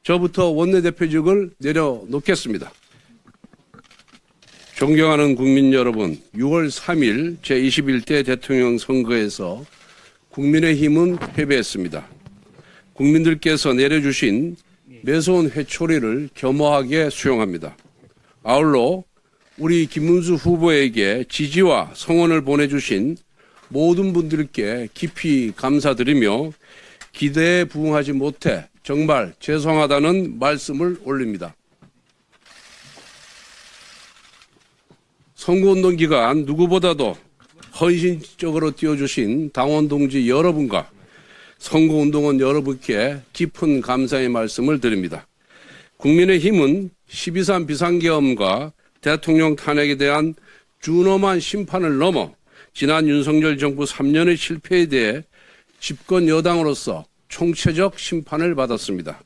저부터 원내대표직을 내려놓겠습니다. 존경하는 국민 여러분, 6월 3일 제21대 대통령 선거에서 국민의힘은 패배했습니다. 국민들께서 내려주신 매서운 회초리를 겸허하게 수용합니다. 아울러 우리 김문수 후보에게 지지와 성원을 보내주신 모든 분들께 깊이 감사드리며 기대에 부응하지 못해 정말 죄송하다는 말씀을 올립니다. 선거운동 기간 누구보다도 헌신적으로 뛰어주신 당원 동지 여러분과 선거운동원 여러분께 깊은 감사의 말씀을 드립니다. 국민의힘은 12.3 비상계엄과 대통령 탄핵에 대한 준엄한 심판을 넘어 지난 윤석열 정부 3년의 실패에 대해 집권 여당으로서 총체적 심판을 받았습니다.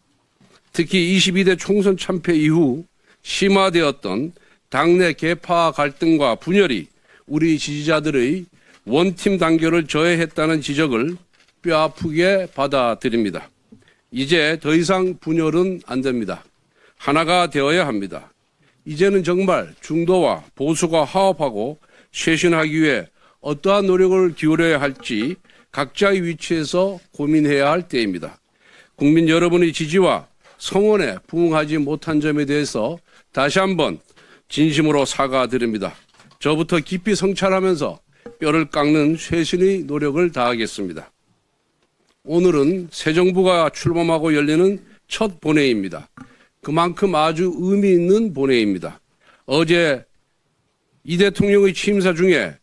특히 22대 총선 참패 이후 심화되었던 당내 계파 갈등과 분열이 우리 지지자들의 원팀 단결을 저해했다는 지적을 뼈아프게 받아들입니다. 이제 더 이상 분열은 안 됩니다. 하나가 되어야 합니다. 이제는 정말 중도와 보수가 화합하고 쇄신하기 위해 어떠한 노력을 기울여야 할지 각자의 위치에서 고민해야 할 때입니다. 국민 여러분의 지지와 성원에 부응하지 못한 점에 대해서 다시 한번 진심으로 사과드립니다. 저부터 깊이 성찰하면서 뼈를 깎는 쇄신의 노력을 다하겠습니다. 오늘은 새 정부가 출범하고 열리는 첫 본회의입니다. 그만큼 아주 의미 있는 본회의입니다. 어제 이 대통령의 취임사 중에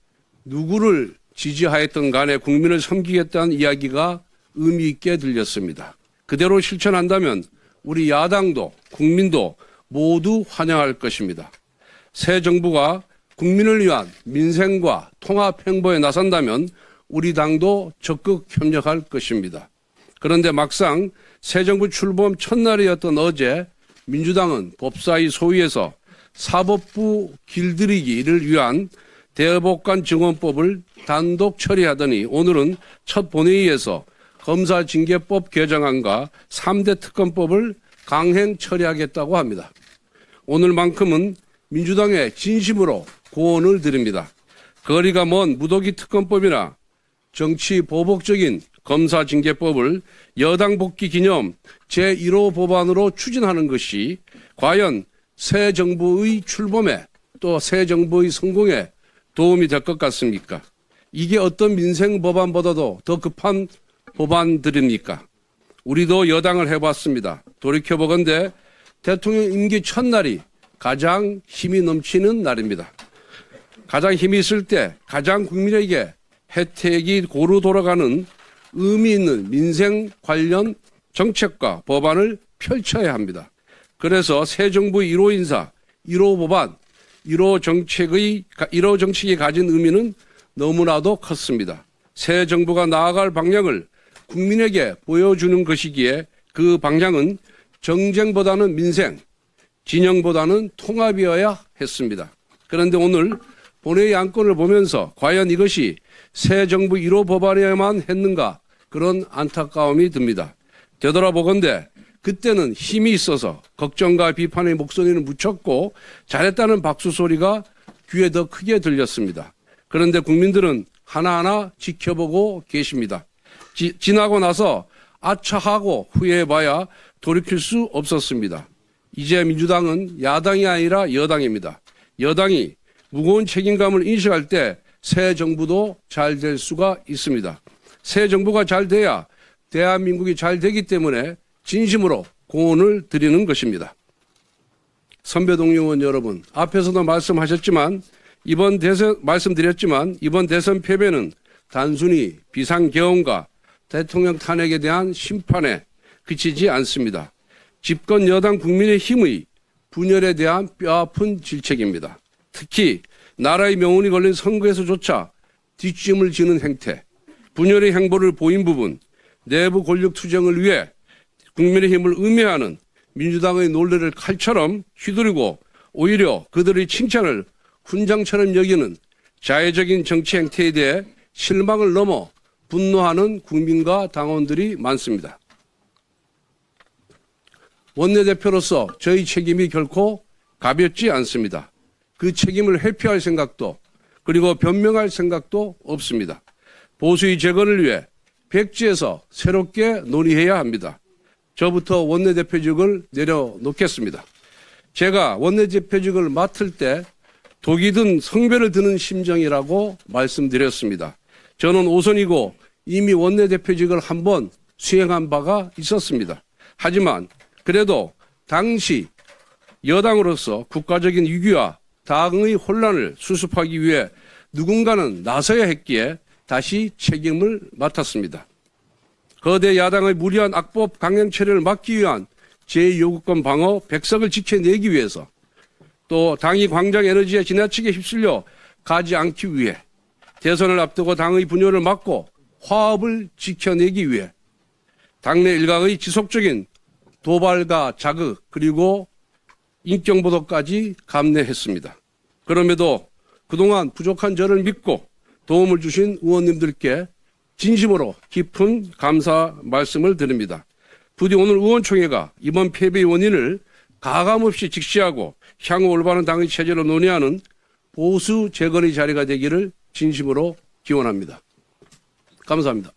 누구를 지지하였던 간에 국민을 섬기겠다는 이야기가 의미 있게 들렸습니다. 그대로 실천한다면 우리 야당도 국민도 모두 환영할 것입니다. 새 정부가 국민을 위한 민생과 통합 행보에 나선다면 우리 당도 적극 협력할 것입니다. 그런데 막상 새 정부 출범 첫날이었던 어제 민주당은 법사위 소위에서 사법부 길들이기를 위한 대법관 증언법을 단독 처리하더니 오늘은 첫 본회의에서 검사징계법 개정안과 3대 특검법을 강행 처리하겠다고 합니다. 오늘만큼은 민주당에 진심으로 고언을 드립니다. 거리가 먼 무더기 특검법이나 정치 보복적인 검사징계법을 여당 복귀 기념 제1호 법안으로 추진하는 것이 과연 새 정부의 출범에 또 새 정부의 성공에 도움이 될 것 같습니까? 이게 어떤 민생 법안보다도 더 급한 법안들입니까? 우리도 여당을 해봤습니다. 돌이켜보건대 대통령 임기 첫날이 가장 힘이 넘치는 날입니다. 가장 힘이 있을 때 가장 국민에게 혜택이 고루 돌아가는 의미 있는 민생 관련 정책과 법안을 펼쳐야 합니다. 그래서 새 정부의 1호 인사, 1호 법안, 1호 정책이 가진 의미는 너무나도 컸습니다. 새 정부가 나아갈 방향을 국민에게 보여주는 것이기에 그 방향은 정쟁보다는 민생, 진영보다는 통합이어야 했습니다. 그런데 오늘 본회의 안건을 보면서 과연 이것이 새 정부 1호 법안이어야만 했는가 그런 안타까움이 듭니다. 되돌아보건대 그때는 힘이 있어서 걱정과 비판의 목소리는 묻혔고 잘했다는 박수 소리가 귀에 더 크게 들렸습니다. 그런데 국민들은 하나하나 지켜보고 계십니다. 지나고 나서 아차하고 후회해봐야 돌이킬 수 없었습니다. 이제 민주당은 야당이 아니라 여당입니다. 여당이 무거운 책임감을 인식할 때 새 정부도 잘 될 수가 있습니다. 새 정부가 잘 돼야 대한민국이 잘 되기 때문에 진심으로 고언을 드리는 것입니다. 선배 동료 의원 여러분, 앞에서도 말씀드렸지만 이번 대선 패배는 단순히 비상계엄과 대통령 탄핵에 대한 심판에 그치지 않습니다. 집권 여당 국민의힘의 분열에 대한 뼈아픈 질책입니다. 특히 나라의 명운이 걸린 선거에서조차 뒷짐을 지는 행태, 분열의 행보를 보인 부분, 내부 권력 투쟁을 위해 국민의힘을 음해하는 민주당의 논리를 칼처럼 휘두르고 오히려 그들의 칭찬을 훈장처럼 여기는 자해적인 정치 행태에 대해 실망을 넘어 분노하는 국민과 당원들이 많습니다. 원내대표로서 저희 책임이 결코 가볍지 않습니다. 그 책임을 회피할 생각도 그리고 변명할 생각도 없습니다. 보수의 재건을 위해 백지에서 새롭게 논의해야 합니다. 저부터 원내대표직을 내려놓겠습니다. 제가 원내대표직을 맡을 때 독이 든 성배를 드는 심정이라고 말씀드렸습니다. 저는 5선이고 이미 원내대표직을 한번 수행한 바가 있었습니다. 하지만 그래도 당시 여당으로서 국가적인 위기와 당의 혼란을 수습하기 위해 누군가는 나서야 했기에 다시 책임을 맡았습니다. 거대 야당의 무리한 악법 강행 처리를 막기 위한 제2요구권 방어 백석을 지켜내기 위해서 또 당이 광장 에너지에 지나치게 휩쓸려 가지 않기 위해 대선을 앞두고 당의 분열을 막고 화합을 지켜내기 위해 당내 일각의 지속적인 도발과 자극 그리고 인격보도까지 감내했습니다. 그럼에도 그동안 부족한 저를 믿고 도움을 주신 의원님들께 진심으로 깊은 감사 말씀을 드립니다. 부디 오늘 의원총회가 이번 패배의 원인을 가감없이 직시하고 향후 올바른 당의 체제로 논의하는 보수 재건의 자리가 되기를 진심으로 기원합니다. 감사합니다.